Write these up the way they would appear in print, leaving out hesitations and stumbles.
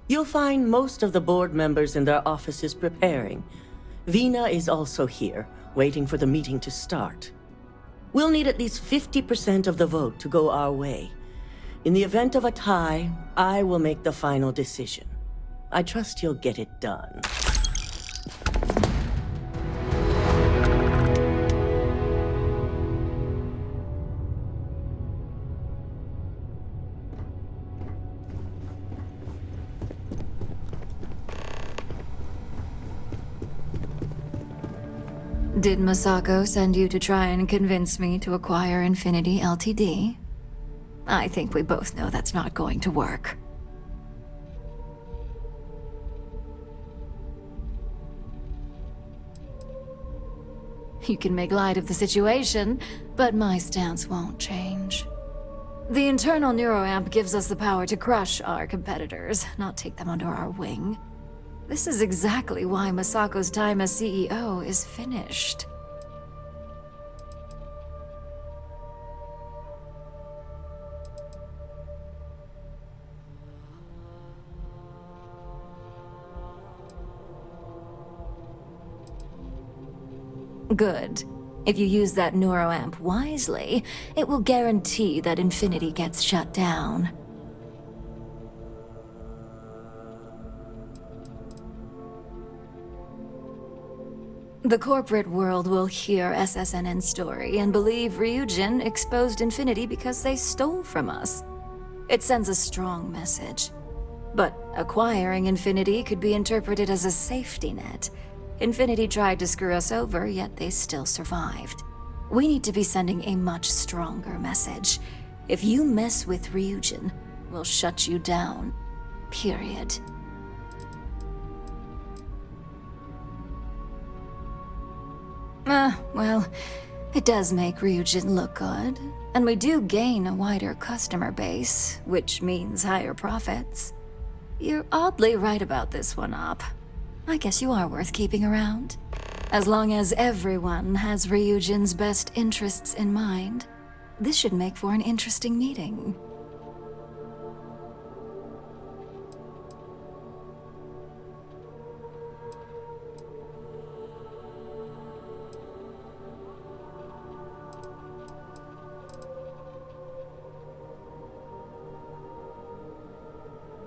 You'll find most of the board members in their offices preparing. Vina is also here, waiting for the meeting to start. We'll need at least 50% of the vote to go our way. In the event of a tie, I will make the final decision. I trust you'll get it done. Did Masako send you to try and convince me to acquire Infinity LTD? I think we both know that's not going to work. You can make light of the situation, but my stance won't change. The internal Neuroamp gives us the power to crush our competitors, not take them under our wing. This is exactly why Masako's time as CEO is finished. Good. If you use that Neuroamp wisely, it will guarantee that Infinity gets shut down. The corporate world will hear SSNN's story and believe Ryujin exposed Infinity because they stole from us. It sends a strong message. But acquiring Infinity could be interpreted as a safety net. Infinity tried to screw us over, yet they still survived. We need to be sending a much stronger message. If you mess with Ryujin, we'll shut you down. Period. Well, it does make Ryujin look good, and we do gain a wider customer base, which means higher profits. You're oddly right about this one, Op. I guess you are worth keeping around. As long as everyone has Ryujin's best interests in mind, this should make for an interesting meeting.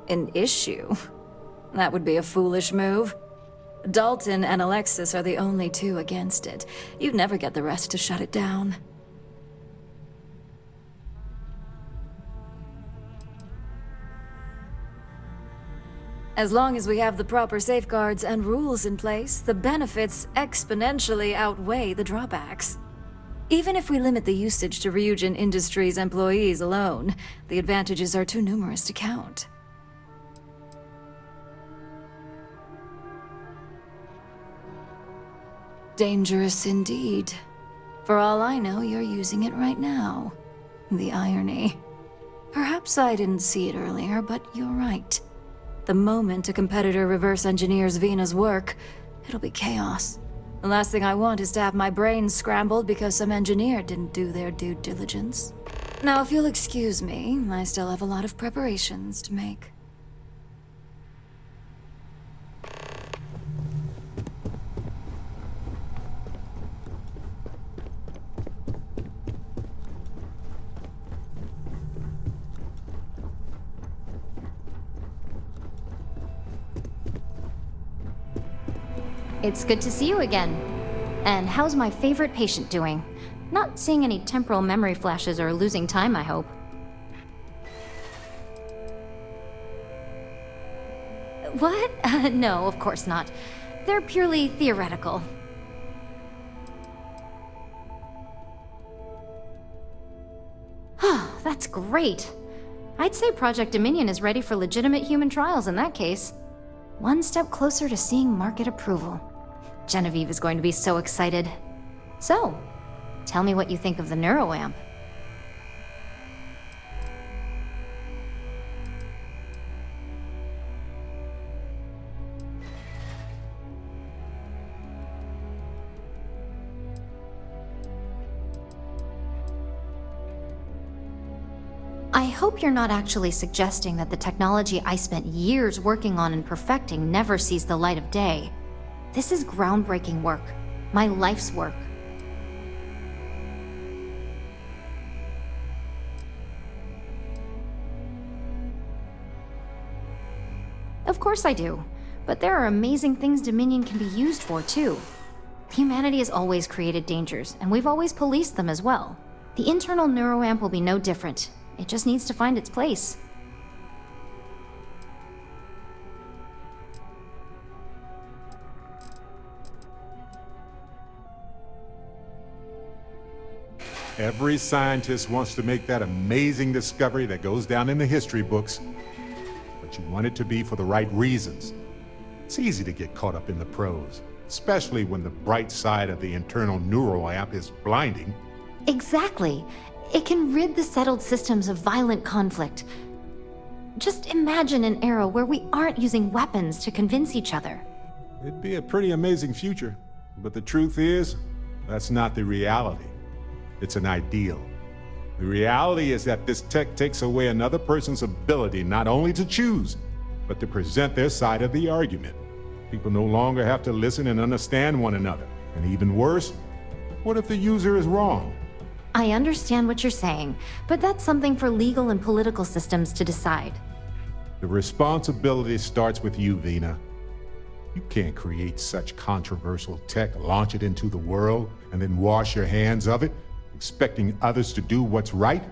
An issue? That would be a foolish move. Dalton and Alexis are the only two against it. You'd never get the rest to shut it down. As long as we have the proper safeguards and rules in place, the benefits exponentially outweigh the drawbacks. Even if we limit the usage to Ryujin Industries employees alone, the advantages are too numerous to count. Dangerous indeed. For all I know, you're using it right now. The irony. Perhaps I didn't see it earlier, but you're right. The moment a competitor reverse engineers Vina's work, it'll be chaos. The last thing I want is to have my brain scrambled because some engineer didn't do their due diligence. Now, if you'll excuse me, I still have a lot of preparations to make. It's good to see you again. And how's my favorite patient doing? Not seeing any temporal memory flashes or losing time, I hope. What? No, of course not. They're purely theoretical. That's great. I'd say Project Dominion is ready for legitimate human trials in that case. One step closer to seeing market approval. Genevieve is going to be so excited. So, tell me what you think of the Neuroamp. I hope you're not actually suggesting that the technology I spent years working on and perfecting never sees the light of day. This is groundbreaking work. My life's work. Of course I do. But there are amazing things Dominion can be used for, too. Humanity has always created dangers, and we've always policed them as well. The internal Neuroamp will be no different. It just needs to find its place. Every scientist wants to make that amazing discovery that goes down in the history books, but you want it to be for the right reasons. It's easy to get caught up in the pros, especially when the bright side of the internal Neuroamp is blinding. Exactly. It can rid the settled systems of violent conflict. Just imagine an era where we aren't using weapons to convince each other. It'd be a pretty amazing future, but the truth is, that's not the reality. It's an ideal. The reality is that this tech takes away another person's ability not only to choose, but to present their side of the argument. People no longer have to listen and understand one another. And even worse, what if the user is wrong? I understand what you're saying, but that's something for legal and political systems to decide. The responsibility starts with you, Vina. You can't create such controversial tech, launch it into the world, and then wash your hands of it, expecting others to do what's right.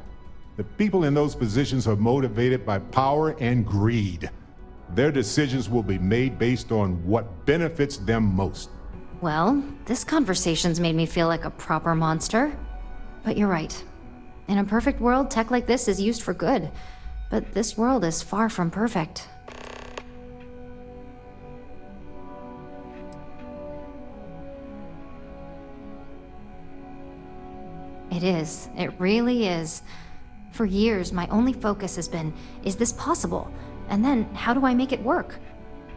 The people in those positions are motivated by power and greed. Their decisions will be made based on what benefits them most. Well, this conversation's made me feel like a proper monster. But you're right. In a perfect world, tech like this is used for good. But this world is far from perfect. It is. It really is. For years, my only focus has been, is this possible? And then, how do I make it work?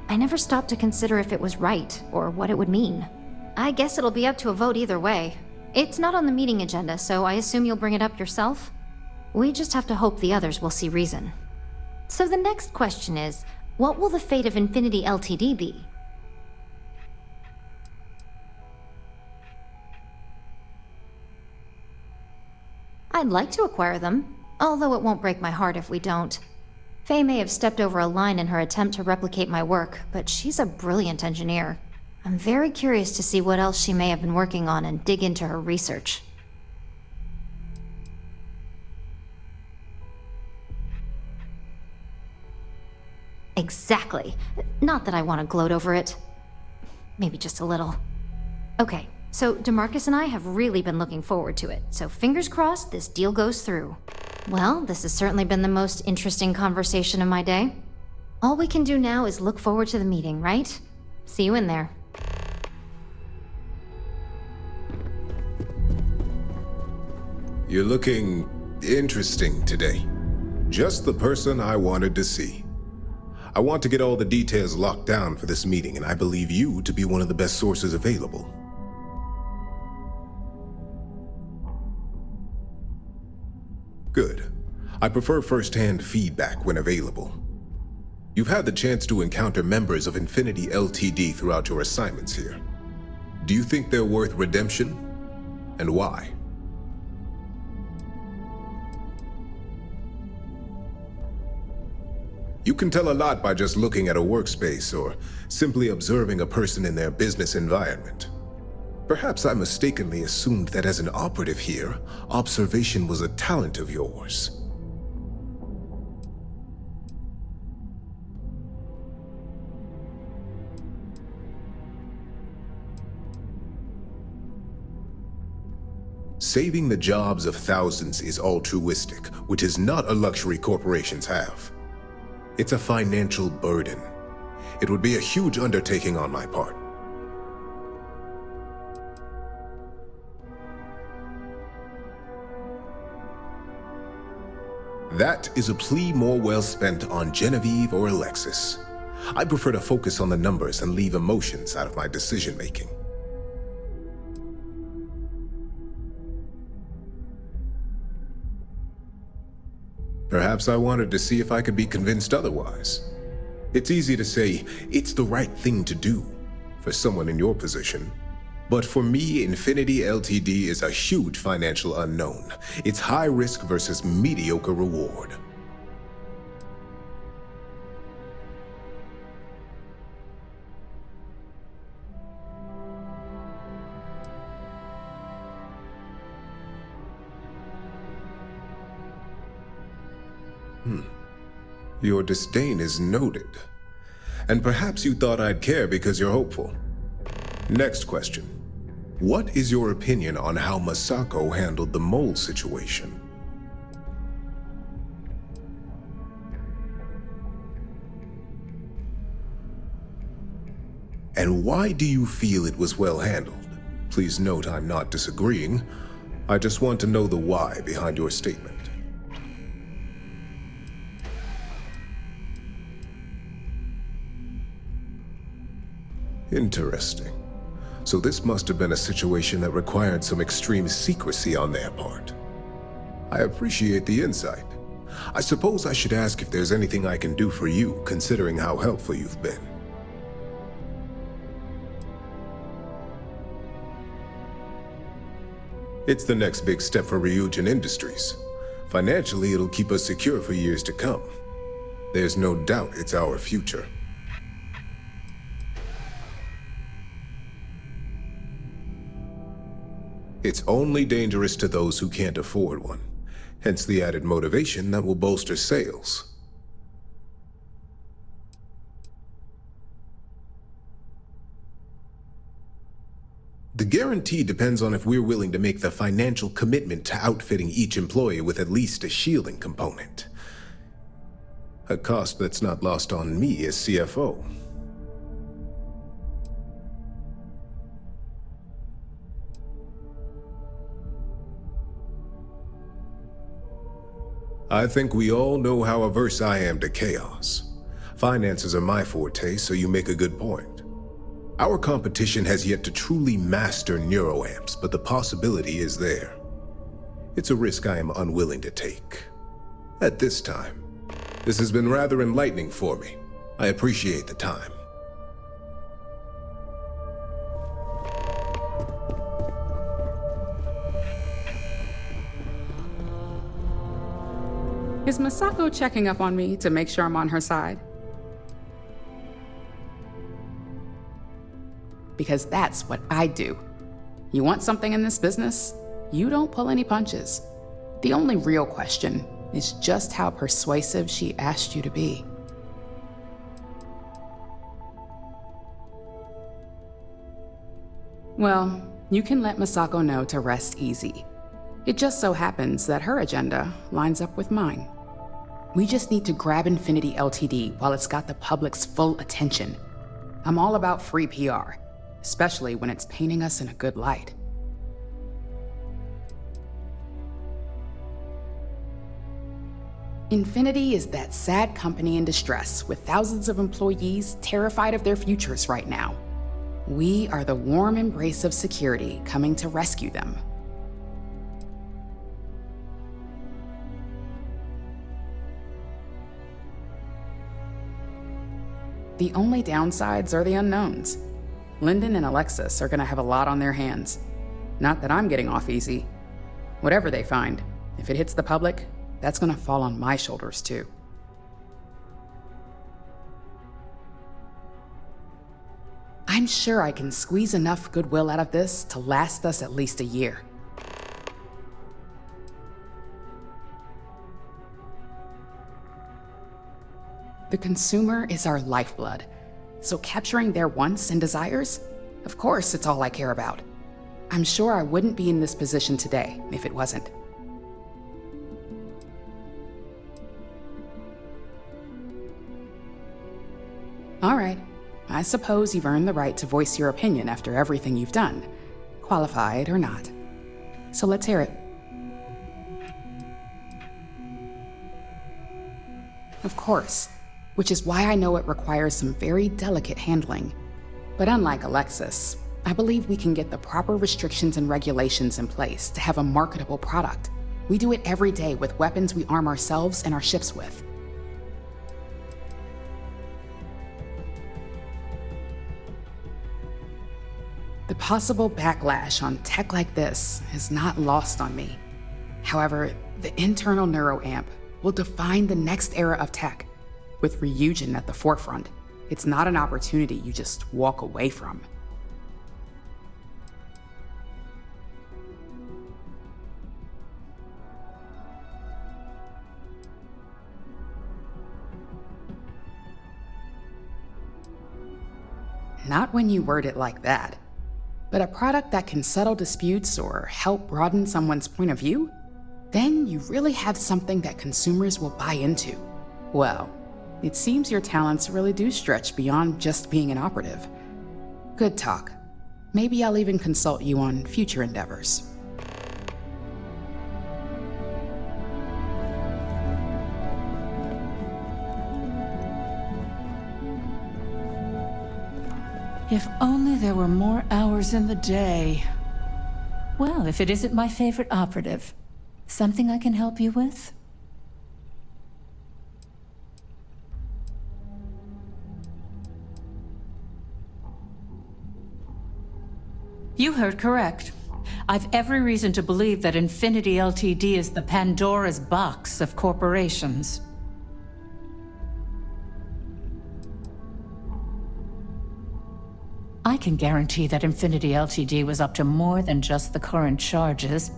I never stopped to consider if it was right, or what it would mean. I guess it'll be up to a vote either way. It's not on the meeting agenda, so I assume you'll bring it up yourself? We just have to hope the others will see reason. So the next question is, what will the fate of Infinity LTD be? I'd like to acquire them, although it won't break my heart if we don't. Faye may have stepped over a line in her attempt to replicate my work, but she's a brilliant engineer. I'm very curious to see what else she may have been working on and dig into her research. Exactly. Not that I want to gloat over it. Maybe just a little. Okay, so DeMarcus and I have really been looking forward to it, so fingers crossed this deal goes through. Well, this has certainly been the most interesting conversation of my day. All we can do now is look forward to the meeting, right? See you in there. You're looking interesting today. Just the person I wanted to see. I want to get all the details locked down for this meeting, and I believe you to be one of the best sources available. Good. I prefer first-hand feedback when available. You've had the chance to encounter members of Infinity LTD throughout your assignments here. Do you think they're worth redemption? And why? You can tell a lot by just looking at a workspace or simply observing a person in their business environment. Perhaps I mistakenly assumed that as an operative here, observation was a talent of yours. Saving the jobs of thousands is altruistic, which is not a luxury corporations have. It's a financial burden. It would be a huge undertaking on my part. That is a plea more well spent on Genevieve or Alexis. I prefer to focus on the numbers and leave emotions out of my decision-making. Perhaps I wanted to see if I could be convinced otherwise. It's easy to say it's the right thing to do for someone in your position. But for me, Infinity LTD is a huge financial unknown. It's high risk versus mediocre reward. Your disdain is noted. And perhaps you thought I'd care because you're hopeful. Next question. What is your opinion on how Masako handled the mole situation? And why do you feel it was well handled? Please note I'm not disagreeing. I just want to know the why behind your statement. Interesting. So this must have been a situation that required some extreme secrecy on their part. I appreciate the insight. I suppose I should ask if there's anything I can do for you, considering how helpful you've been. It's the next big step for Ryujin Industries. Financially, it'll keep us secure for years to come. There's no doubt it's our future. It's only dangerous to those who can't afford one, hence the added motivation that will bolster sales. The guarantee depends on if we're willing to make the financial commitment to outfitting each employee with at least a shielding component. A cost that's not lost on me as CFO. I think we all know how averse I am to chaos. Finances are my forte, so you make a good point. Our competition has yet to truly master neuroamps, but the possibility is there. It's a risk I am unwilling to take. At this time, this has been rather enlightening for me. I appreciate the time. Is Masako checking up on me to make sure I'm on her side? Because that's what I do. You want something in this business? You don't pull any punches. The only real question is just how persuasive she asked you to be. Well, you can let Masako know to rest easy. It just so happens that her agenda lines up with mine. We just need to grab Infinity LTD while it's got the public's full attention. I'm all about free PR, especially when it's painting us in a good light. Infinity is that sad company in distress with thousands of employees terrified of their futures right now. We are the warm embrace of security coming to rescue them. The only downsides are the unknowns. Lyndon and Alexis are gonna have a lot on their hands. Not that I'm getting off easy. Whatever they find, if it hits the public, that's gonna fall on my shoulders too. I'm sure I can squeeze enough goodwill out of this to last us at least a year. The consumer is our lifeblood, so capturing their wants and desires, of course it's all I care about. I'm sure I wouldn't be in this position today if it wasn't. All right, I suppose you've earned the right to voice your opinion after everything you've done, qualified or not. So let's hear it. Of course. Which is why I know it requires some very delicate handling. But unlike Alexis, I believe we can get the proper restrictions and regulations in place to have a marketable product. We do it every day with weapons we arm ourselves and our ships with. The possible backlash on tech like this is not lost on me. However, the internal Neuroamp will define the next era of tech, with Ryujin at the forefront. It's not an opportunity you just walk away from. Not when you word it like that. But a product that can settle disputes or help broaden someone's point of view? Then you really have something that consumers will buy into. Well, it seems your talents really do stretch beyond just being an operative. Good talk. Maybe I'll even consult you on future endeavors. If only there were more hours in the day. Well, if it isn't my favorite operative, something I can help you with? You heard correct. I've every reason to believe that Infinity LTD is the Pandora's box of corporations. I can guarantee that Infinity LTD was up to more than just the current charges.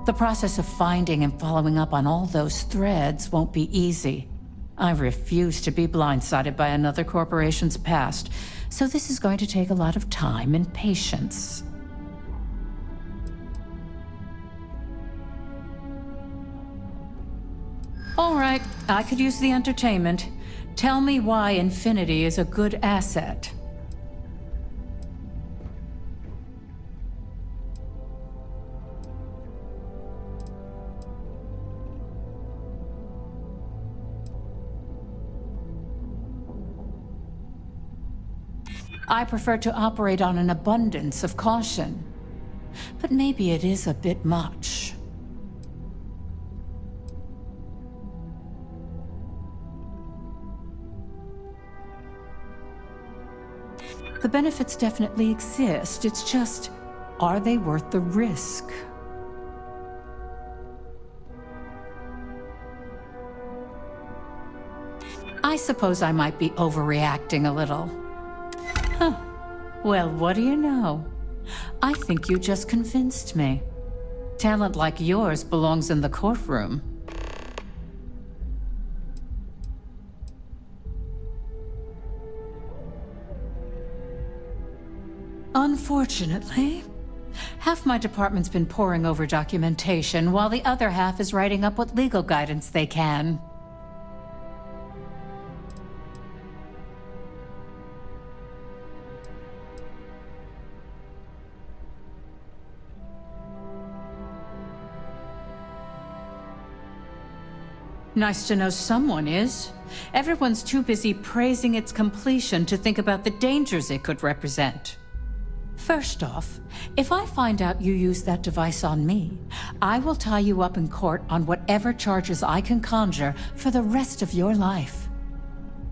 The process of finding and following up on all those threads won't be easy. I refuse to be blindsided by another corporation's past, so this is going to take a lot of time and patience. All right, I could use the entertainment. Tell me why Infinity is a good asset. I prefer to operate on an abundance of caution. But maybe it is a bit much. The benefits definitely exist. It's just, are they worth the risk? I suppose I might be overreacting a little. Huh. Well, what do you know? I think you just convinced me. Talent like yours belongs in the courtroom. Unfortunately, half my department's been poring over documentation, while the other half is writing up what legal guidance they can. Nice to know someone is. Everyone's too busy praising its completion to think about the dangers it could represent. First off, if I find out you used that device on me, I will tie you up in court on whatever charges I can conjure for the rest of your life.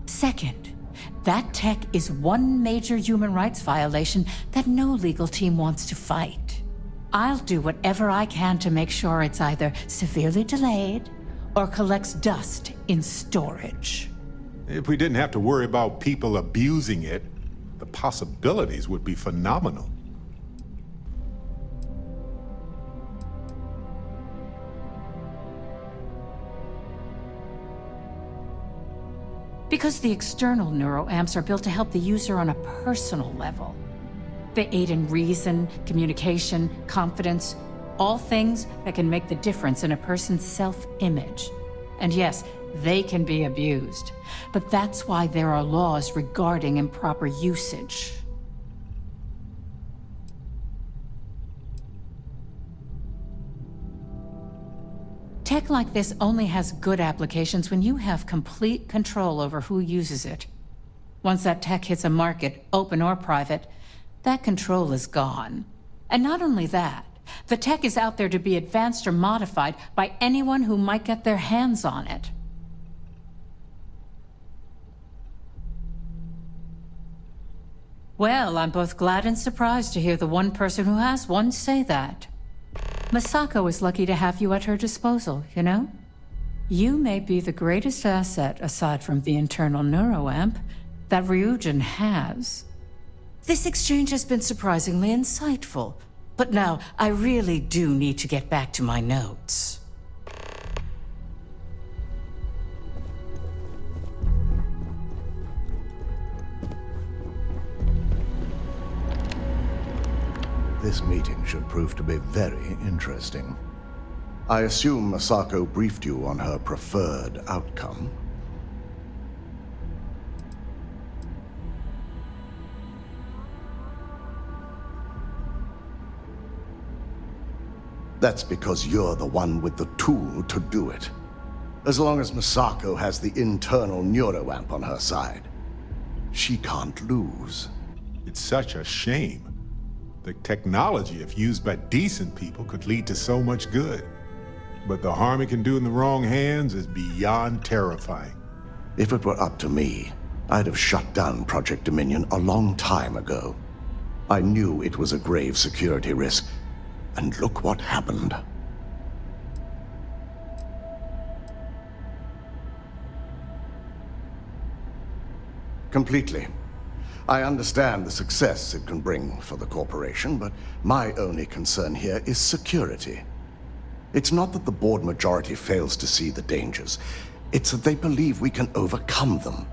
Second, that tech is one major human rights violation that no legal team wants to fight. I'll do whatever I can to make sure it's either severely delayed or collects dust in storage. If we didn't have to worry about people abusing it, the possibilities would be phenomenal. Because the external neuroamps are built to help the user on a personal level. They aid in reason, communication, confidence, all things that can make the difference in a person's self-image. And yes, they can be abused, but that's why there are laws regarding improper usage. Tech like this only has good applications when you have complete control over who uses it. Once that tech hits a market, open or private, that control is gone. And not only that, The tech is out there to be advanced or modified by anyone who might get their hands on it. Well, I'm both glad and surprised to hear the one person who has one say that. Masako is lucky to have you at her disposal, you know? You may be the greatest asset, aside from the internal Neuroamp, that Ryujin has. This exchange has been surprisingly insightful, but now I really do need to get back to my notes. This meeting should prove to be very interesting. I assume Masako briefed you on her preferred outcome. That's because you're the one with the tool to do it. As long as Masako has the internal Neuroamp on her side, she can't lose. It's such a shame. The technology, if used by decent people, could lead to so much good. But the harm it can do in the wrong hands is beyond terrifying. If it were up to me, I'd have shut down Project Dominion a long time ago. I knew it was a grave security risk, and look what happened. Completely. I understand the success it can bring for the corporation, but my only concern here is security. It's not that the board majority fails to see the dangers. It's that they believe we can overcome them.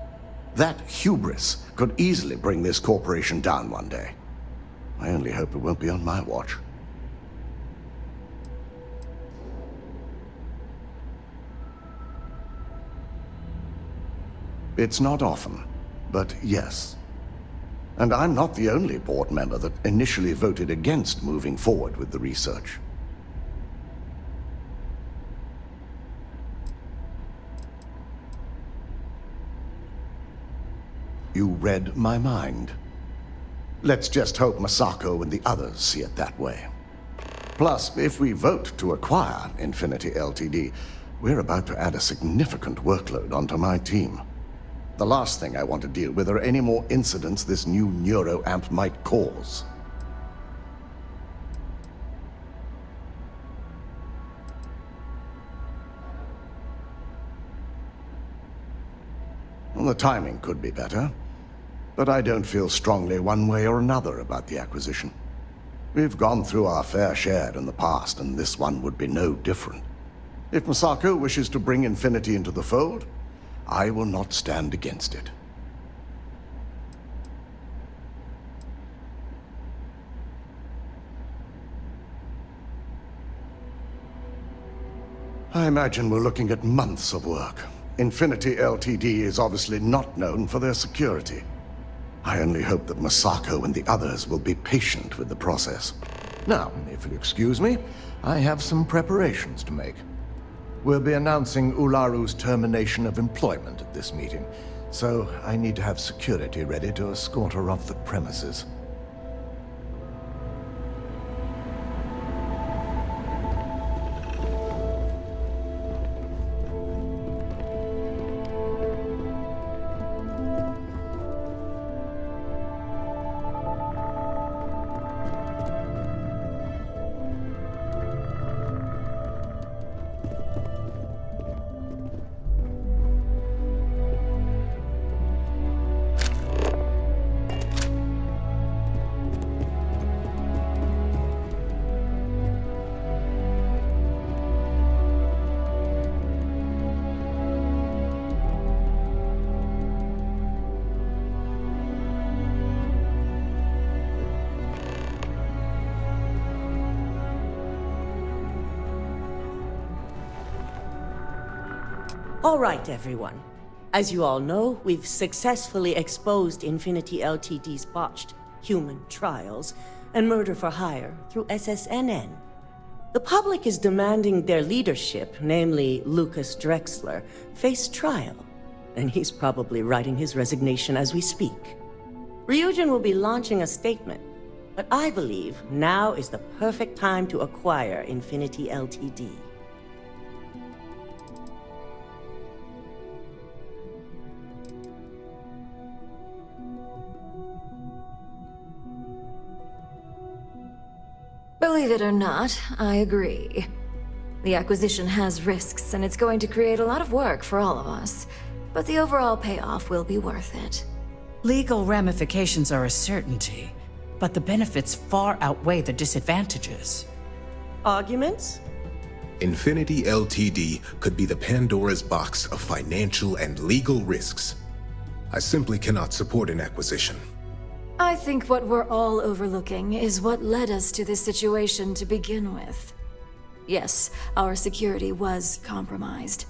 That hubris could easily bring this corporation down one day. I only hope it won't be on my watch. It's not often, but yes. And I'm not the only board member that initially voted against moving forward with the research. You read my mind. Let's just hope Masako and the others see it that way. Plus, if we vote to acquire Infinity LTD, we're about to add a significant workload onto my team. The last thing I want to deal with are any more incidents this new Neuroamp might cause. Well, the timing could be better, but I don't feel strongly one way or another about the acquisition. We've gone through our fair share in the past, and this one would be no different. If Masako wishes to bring Infinity into the fold, I will not stand against it. I imagine we're looking at months of work. Infinity LTD is obviously not known for their security. I only hope that Masako and the others will be patient with the process. Now, if you'll excuse me, I have some preparations to make. We'll be announcing Ularu's termination of employment at this meeting, so I need to have security ready to escort her off the premises. All right, everyone. As you all know, we've successfully exposed Infinity LTD's botched human trials and murder for hire through SSNN. The public is demanding their leadership, namely Lucas Drexler, face trial, and he's probably writing his resignation as we speak. Ryujin will be launching a statement, But I believe now is the perfect time to acquire Infinity LTD. Believe it or not, I agree. The acquisition has risks, and it's going to create a lot of work for all of us. But the overall payoff will be worth it. Legal ramifications are a certainty, but the benefits far outweigh the disadvantages. Arguments? Infinity LTD could be the Pandora's box of financial and legal risks. I simply cannot support an acquisition. I think what we're all overlooking is what led us to this situation to begin with. Yes, our security was compromised.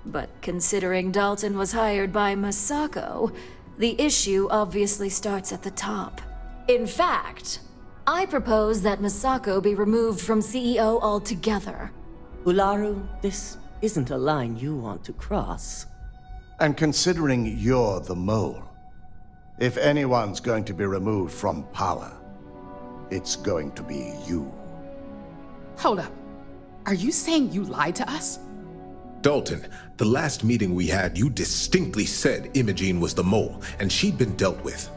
But considering Dalton was hired by Masako, the issue obviously starts at the top. In fact, I propose that Masako be removed from CEO altogether. Ularu, this isn't a line you want to cross. And considering you're the mole, if anyone's going to be removed from power, it's going to be you. Hold up. Are you saying you lied to us? Dalton, the last meeting we had, you distinctly said Imogene was the mole, and she'd been dealt with.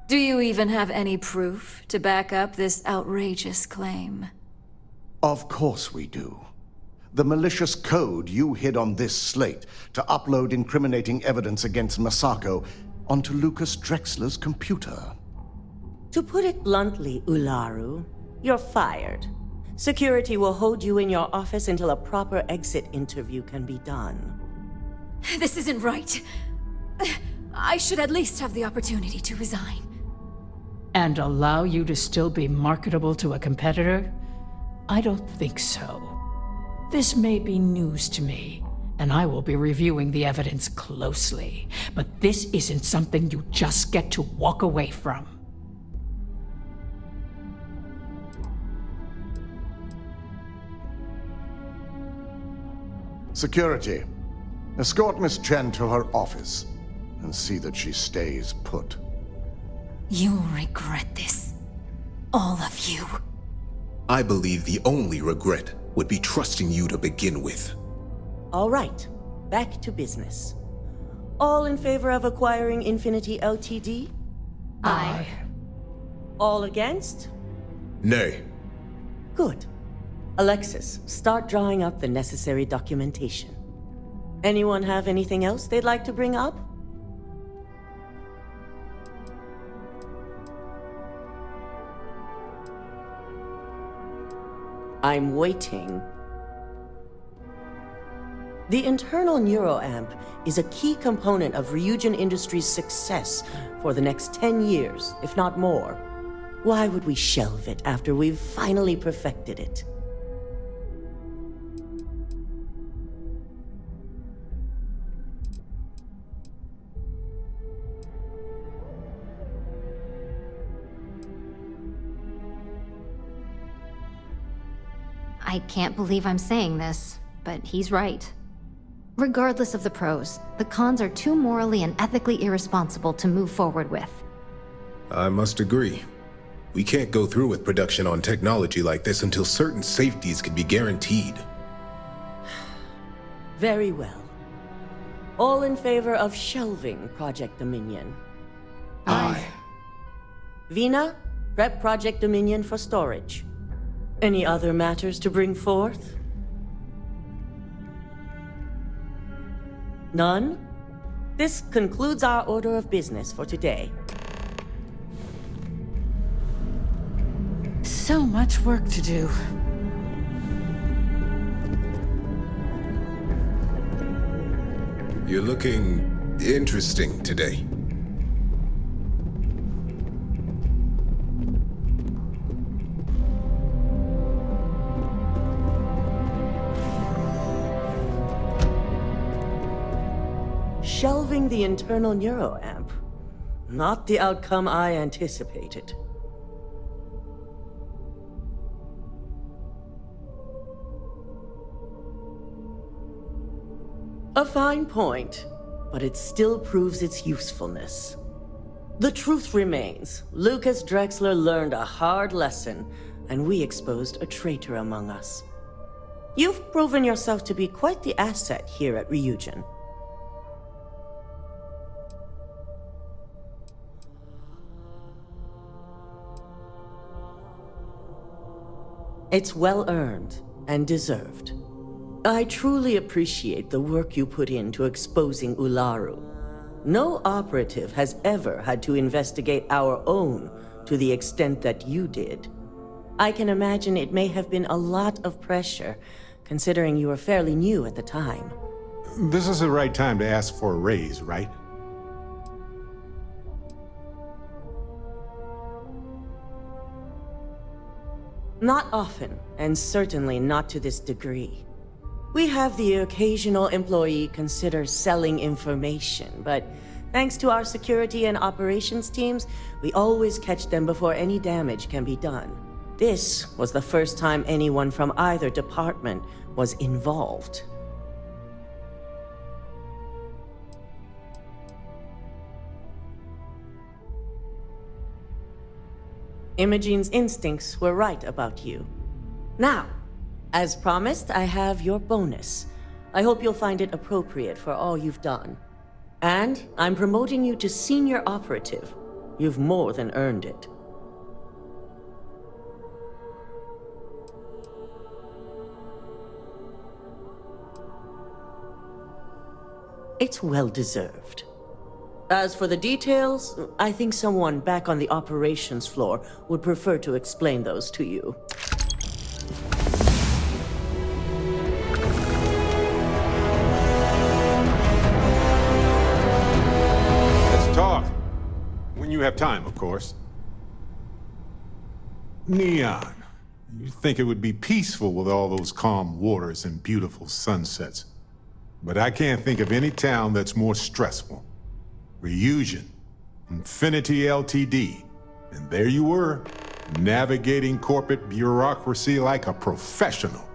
Do you even have any proof to back up this outrageous claim? Of course we do. The malicious code you hid on this slate to upload incriminating evidence against Masako onto Lucas Drexler's computer. To put it bluntly, Ularu, you're fired. Security will hold you in your office until a proper exit interview can be done. This isn't right. I should at least have the opportunity to resign. And allow you to still be marketable to a competitor? I don't think so. This may be news to me, and I will be reviewing the evidence closely. But this isn't something you just get to walk away from. Security, escort Miss Chen to her office and see that she stays put. You'll regret this. All of you. I believe the only regret would be trusting you to begin with. All right, back to business. All in favor of acquiring Infinity LTD? Aye. All against? Nay. Good. Alexis, start drawing up the necessary documentation. Anyone have anything else they'd like to bring up? I'm waiting. The internal Neuroamp is a key component of Ryujin Industries' success for the next 10 years, if not more. Why would we shelve it after we've finally perfected it? I can't believe I'm saying this, but he's right. Regardless of the pros, the cons are too morally and ethically irresponsible to move forward with. I must agree. We can't go through with production on technology like this until certain safeties can be guaranteed. Very well. All in favor of shelving Project Dominion? Aye. Vina, prep Project Dominion for storage. Any other matters to bring forth? None? This concludes our order of business for today. So much work to do. You're looking interesting today. Shelving the internal Neuroamp. Not the outcome I anticipated. A fine point, but it still proves its usefulness. The truth remains, Lucas Drexler learned a hard lesson, and we exposed a traitor among us. You've proven yourself to be quite the asset here at Ryujin. It's well earned and deserved. I truly appreciate the work you put into exposing Ularu. No operative has ever had to investigate our own to the extent that you did. I can imagine it may have been a lot of pressure, considering you were fairly new at the time. This is the right time to ask for a raise, right? Not often, and certainly not to this degree. We have the occasional employee consider selling information, but thanks to our security and operations teams, we always catch them before any damage can be done. This was the first time anyone from either department was involved. Imogene's instincts were right about you. Now, as promised, I have your bonus. I hope you'll find it appropriate for all you've done. And I'm promoting you to senior operative. You've more than earned it. It's well deserved. As for the details, I think someone back on the operations floor would prefer to explain those to you. Let's talk. When you have time, of course. Neon. You'd think it would be peaceful with all those calm waters and beautiful sunsets. But I can't think of any town that's more stressful. Ryujin, Infinity LTD, and there you were, navigating corporate bureaucracy like a professional.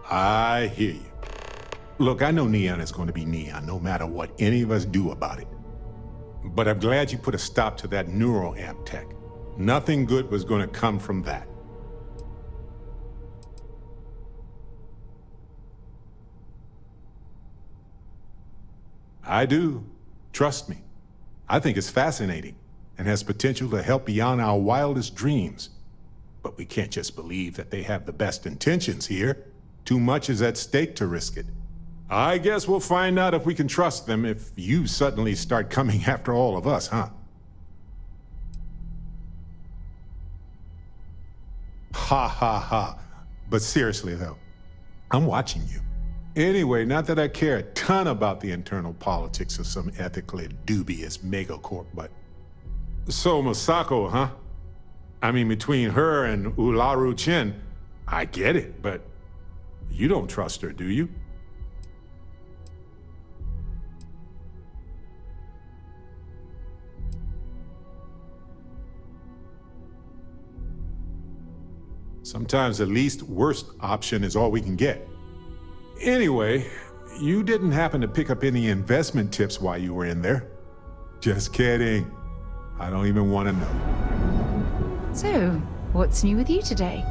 I hear you. Look, I know Neon is going to be Neon, no matter what any of us do about it. But I'm glad you put a stop to that Neuroamp tech. Nothing good was going to come from that. I do. Trust me. I think it's fascinating and has potential to help beyond our wildest dreams. But we can't just believe that they have the best intentions here. Too much is at stake to risk it. I guess we'll find out if we can trust them if you suddenly start coming after all of us, huh? Ha ha ha. But seriously though, I'm watching you. Anyway, not that I care a ton about the internal politics of some ethically dubious megacorp, but... So Masako, huh? I mean, between her and Ularu Chen, I get it, but you don't trust her, do you? Sometimes the least worst option is all we can get. Anyway, you didn't happen to pick up any investment tips while you were in there? Just kidding. I don't even want to know. So, what's new with you today?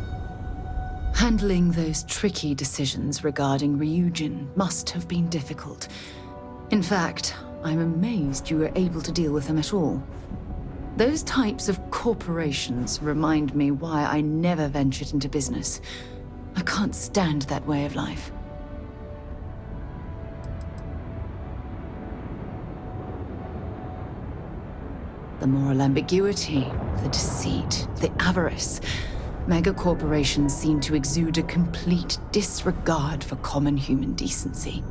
Handling those tricky decisions regarding Ryujin must have been difficult. In fact, I'm amazed you were able to deal with them at all. Those types of corporations remind me why I never ventured into business. I can't stand that way of life. The moral ambiguity, the deceit, the avarice. Megacorporations seem to exude a complete disregard for common human decency.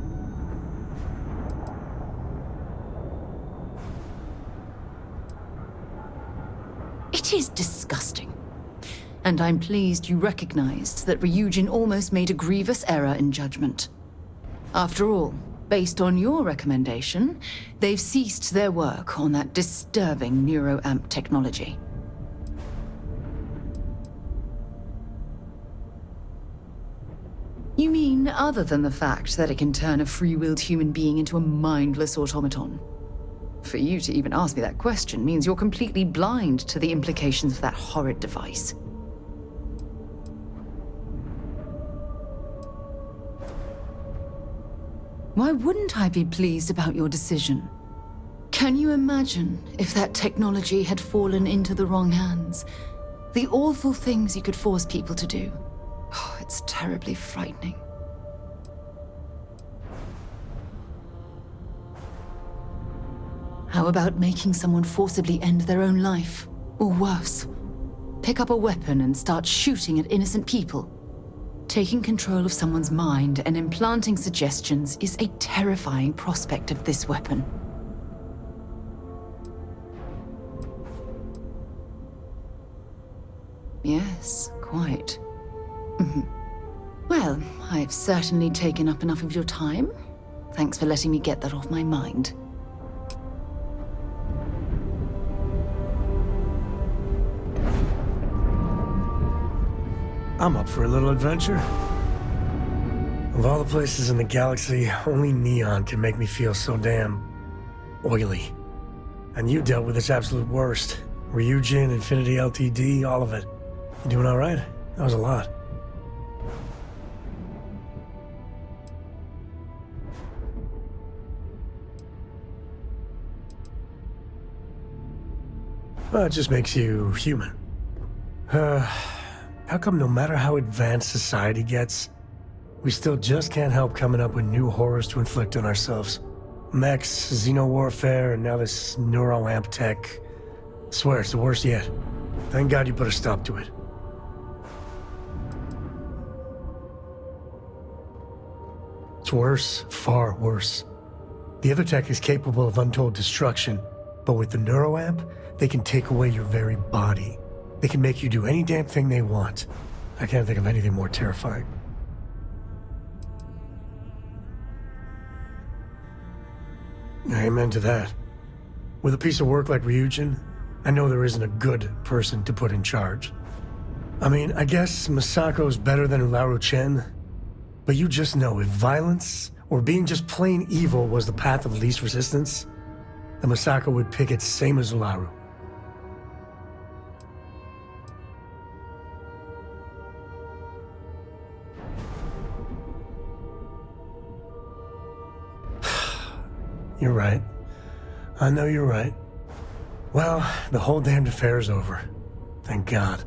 It is disgusting. And I'm pleased you recognized that Ryujin almost made a grievous error in judgment. After all, based on your recommendation, they've ceased their work on that disturbing Neuroamp technology. You mean other than the fact that it can turn a free-willed human being into a mindless automaton? For you to even ask me that question means you're completely blind to the implications of that horrid device. Why wouldn't I be pleased about your decision? Can you imagine if that technology had fallen into the wrong hands? The awful things you could force people to do. Oh, it's terribly frightening. How about making someone forcibly end their own life? Or worse, pick up a weapon and start shooting at innocent people? Taking control of someone's mind and implanting suggestions is a terrifying prospect of this weapon. Yes, quite. Well, I've certainly taken up enough of your time. Thanks for letting me get that off my mind. I'm up for a little adventure. Of all the places in the galaxy, only Neon can make me feel so damn oily. And you dealt with its absolute worst. Ryujin, Infinity LTD, all of it. You doing all right? That was a lot. Well, it just makes you human. How come no matter how advanced society gets, we still just can't help coming up with new horrors to inflict on ourselves? Mechs, xeno-warfare, and now this Neuroamp tech. Swear it's the worst yet. Thank God you put a stop to it. It's worse, far worse. The other tech is capable of untold destruction, but with the Neuroamp, they can take away your very body. They can make you do any damn thing they want. I can't think of anything more terrifying. Amen to that. With a piece of work like Ryujin, I know there isn't a good person to put in charge. I mean, I guess Masako's better than Ularu Chen, but you just know if violence or being just plain evil was the path of least resistance, then Masako would pick it same as Ularu. You're right. I know you're right. Well, the whole damned affair is over. Thank God.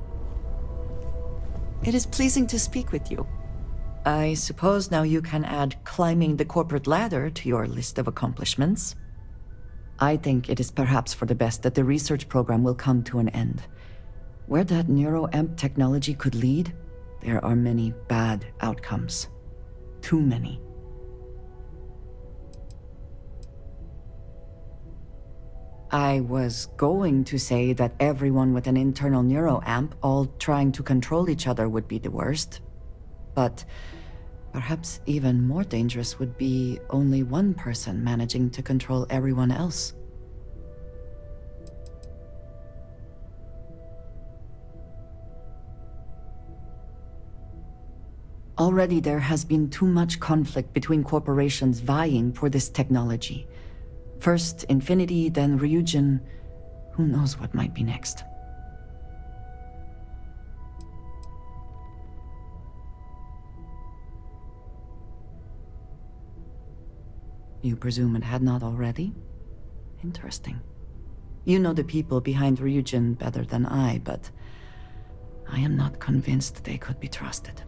It is pleasing to speak with you. I suppose now you can add climbing the corporate ladder to your list of accomplishments. I think it is perhaps for the best that the research program will come to an end. Where that Neuroamp technology could lead, there are many bad outcomes. Too many. I was going to say that everyone with an internal Neuroamp all trying to control each other would be the worst. But perhaps even more dangerous would be only one person managing to control everyone else. Already there has been too much conflict between corporations vying for this technology. First Infinity, then Ryujin. Who knows what might be next? You presume it had not already? Interesting. You know the people behind Ryujin better than I, but I am not convinced they could be trusted.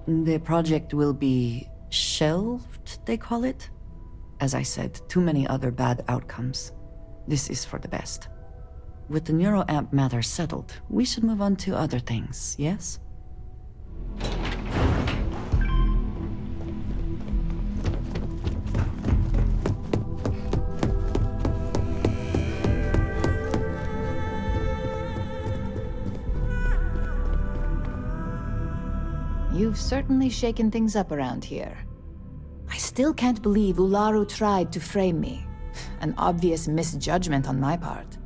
The project will be shelved, they call it? As I said, too many other bad outcomes. This is for the best. With the Neuroamp matter settled, we should move on to other things, yes? You've certainly shaken things up around here. I still can't believe Ularu tried to frame me. An obvious misjudgment on my part.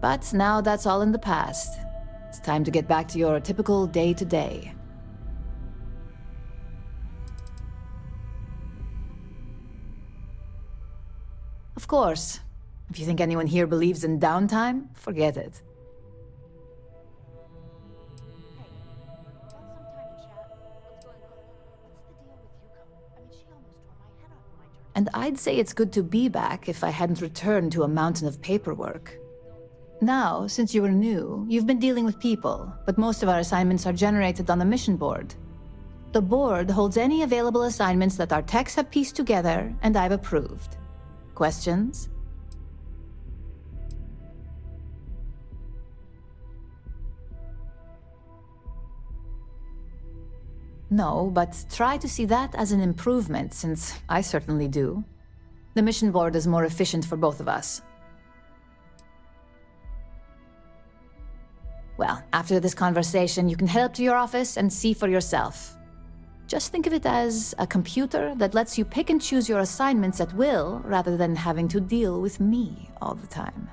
But now that's all in the past. It's time to get back to your typical day-to-day. Of course. If you think anyone here believes in downtime, forget it. And I'd say it's good to be back if I hadn't returned to a mountain of paperwork. Now, since you were new, you've been dealing with people, but most of our assignments are generated on the mission board. The board holds any available assignments that our techs have pieced together, and I've approved. Questions? No, but try to see that as an improvement, since I certainly do. The mission board is more efficient for both of us. Well, after this conversation, you can head up to your office and see for yourself. Just think of it as a computer that lets you pick and choose your assignments at will, rather than having to deal with me all the time.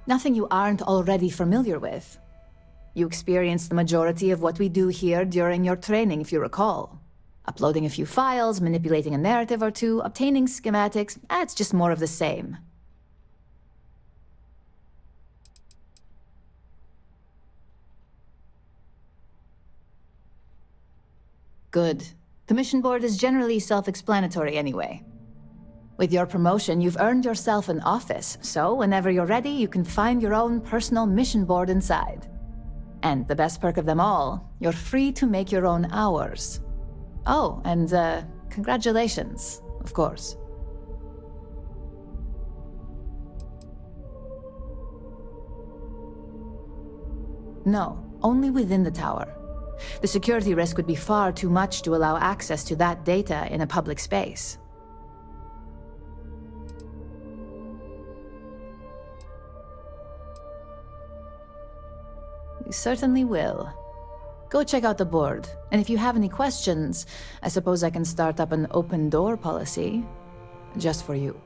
Nothing you aren't already familiar with. You experienced the majority of what we do here during your training, if you recall. Uploading a few files, manipulating a narrative or two, obtaining schematics, it's just more of the same. Good. The mission board is generally self-explanatory anyway. With your promotion, you've earned yourself an office, so whenever you're ready, you can find your own personal mission board inside. And the best perk of them all, you're free to make your own hours. Oh, and congratulations, of course. No, only within the tower. The security risk would be far too much to allow access to that data in a public space. You certainly will. Go check out the board, and if you have any questions, I suppose I can start up an open door policy, just for you.